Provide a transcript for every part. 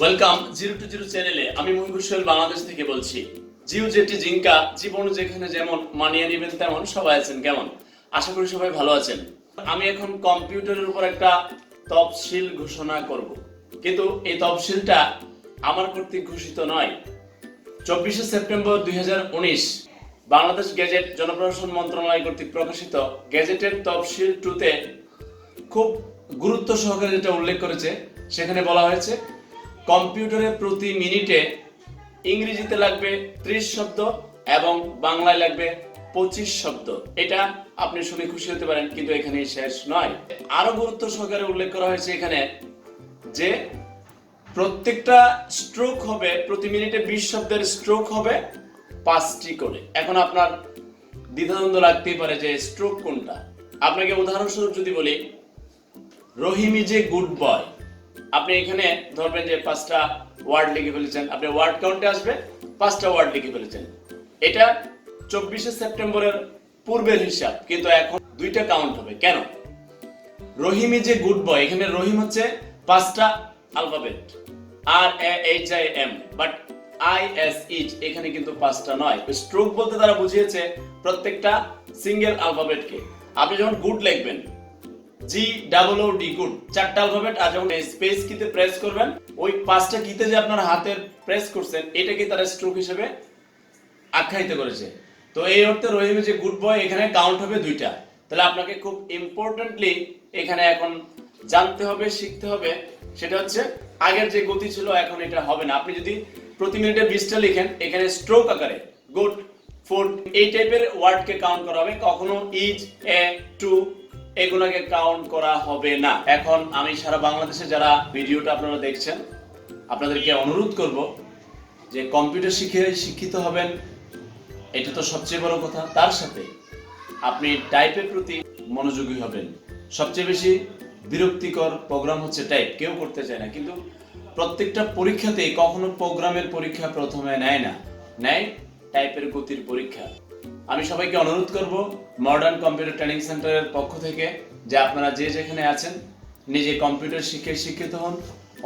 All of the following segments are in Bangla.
ওয়েলকাম 0 to 0 চ্যানেলে। আমি মহিবুল বাংলাদেশ থেকে বলছি। জিউ জেটি জিঙ্কা, জীবন যেখানে যেমন মানিয়ে নেবেন তেমন। সবাই আছেন কেমন? আশা করি সবাই ভালো আছেন। আমি এখন কম্পিউটারের উপর একটা তফসিল ঘোষণা করব, কিন্তু এই তফসিলটা আমার কর্তৃক ঘোষিত নয়। 24শে সেপ্টেম্বর 2019 বাংলাদেশ গেজেট জনপ্রশাসন মন্ত্রণালয় কর্তৃক প্রকাশিত গেজেটের তফসিল 2-তে খুব গুরুত্ব সহকারে যেটা উল্লেখ করেছে, সেখানে বলা হয়েছে কম্পিউটারে প্রতি মিনিটে ইংরেজিতে লাগবে 30 শব্দ এবং বাংলায় লাগবে 25 শব্দ। এটা আপনি শুনে খুশি হতে পারেন, কিন্তু এখানেই শেষ নয়। আরো গুরুত্ব সহকারে উল্লেখ করা হয়েছে এখানে যে প্রত্যেকটা স্ট্রোক হবে, প্রতি মিনিটে 20 শব্দের স্ট্রোক হবে 5টি করে। এখন আপনার দ্বিধাদ্বন্দ্ব লাগতেই পারে যে স্ট্রোক কোনটা। আপনাকে উদাহরণস্বরূপ যদি বলি, রহিম ইজ এ গুড বয়, আপনি এখানে ধরবেন যে 5টা ওয়ার্ড লিখে ফেলেছেন, আপনি ওয়ার্ড কাউন্টে আসবে 5টা ওয়ার্ড লিখে ফেলেছেন। এটা 24শে সেপ্টেম্বরের পূর্বের হিসাব, কিন্তু এখন 2টা কাউন্ট হবে। কেন? রহিম ইজ এ গুড বয়, এখানে রহিম হচ্ছে 5টা alphabet, RAHIM, but IS is এখানে কিন্তু 5টা নয়। স্ট্রোক বলতে তারা বুঝিয়েছে প্রত্যেকটা সিঙ্গেল অ্যালফাবেটকে। আপনি যখন গুড লিখবেন GOOD, গুড 4টা অ্যালফাবেট, আর যখন স্পেস কিতে প্রেস করবেন, ওই 5টা কিতে যে আপনার হাতের প্রেস করছেন, এটাকে তারা স্ট্রোক হিসেবে আখ্যায়িত করেছে। তো এই অর্থে রহিম যে গুড বয় এখানে কাউন্ট হবে 2টা। তাহলে আপনাকে খুব ইম্পর্টেন্টলি এখানে এখন জানতে হবে, শিখতে হবে, সেটা হচ্ছে আগের যে গতি ছিল এখন এটা হবে না। আপনি যদি প্রতি মিনিটে 20টা লিখেন, এখানে স্ট্রোক আকারে গুড, ফুড এই টাইপের ওয়ার্ডকে কাউন্ট করা হবে, কখনো ইজ, এ, টু এগুলোকে কাউন্ট করা হবে না। এখন আমি সারা বাংলাদেশে যারা ভিডিওটা আপনারা দেখছেন, আপনাদেরকে অনুরোধ করব যে কম্পিউটার শিখে শিক্ষিত হবেন, এটা তো সবচেয়ে বড় কথা। তার সাথে আপনি টাইপের প্রতি মনোযোগী হবেন। সবচেয়ে বেশি বিরক্তিকর প্রোগ্রাম হচ্ছে টাইপ, কেউ করতে চায় না, কিন্তু প্রত্যেকটা পরীক্ষাতেই কখনো প্রোগ্রামের পরীক্ষা প্রথমে নেয় না, নেয় টাইপের গতির পরীক্ষা। আমি সবাইকে অনুরোধ করব মডার্ন কম্পিউটার ট্রেনিং সেন্টারের পক্ষ থেকে যে আপনারা যে যেখানে আছেন, নিজে কম্পিউটার শিখে শিক্ষিত হন,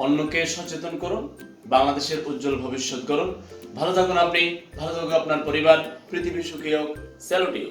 অন্যকে সচেতন করুন, বাংলাদেশের উজ্জ্বল ভবিষ্যৎ করুন। ভালো থাকুন আপনি, ভালো থাকুক আপনার পরিবার, পৃথিবী সুখী হোক। Salute you.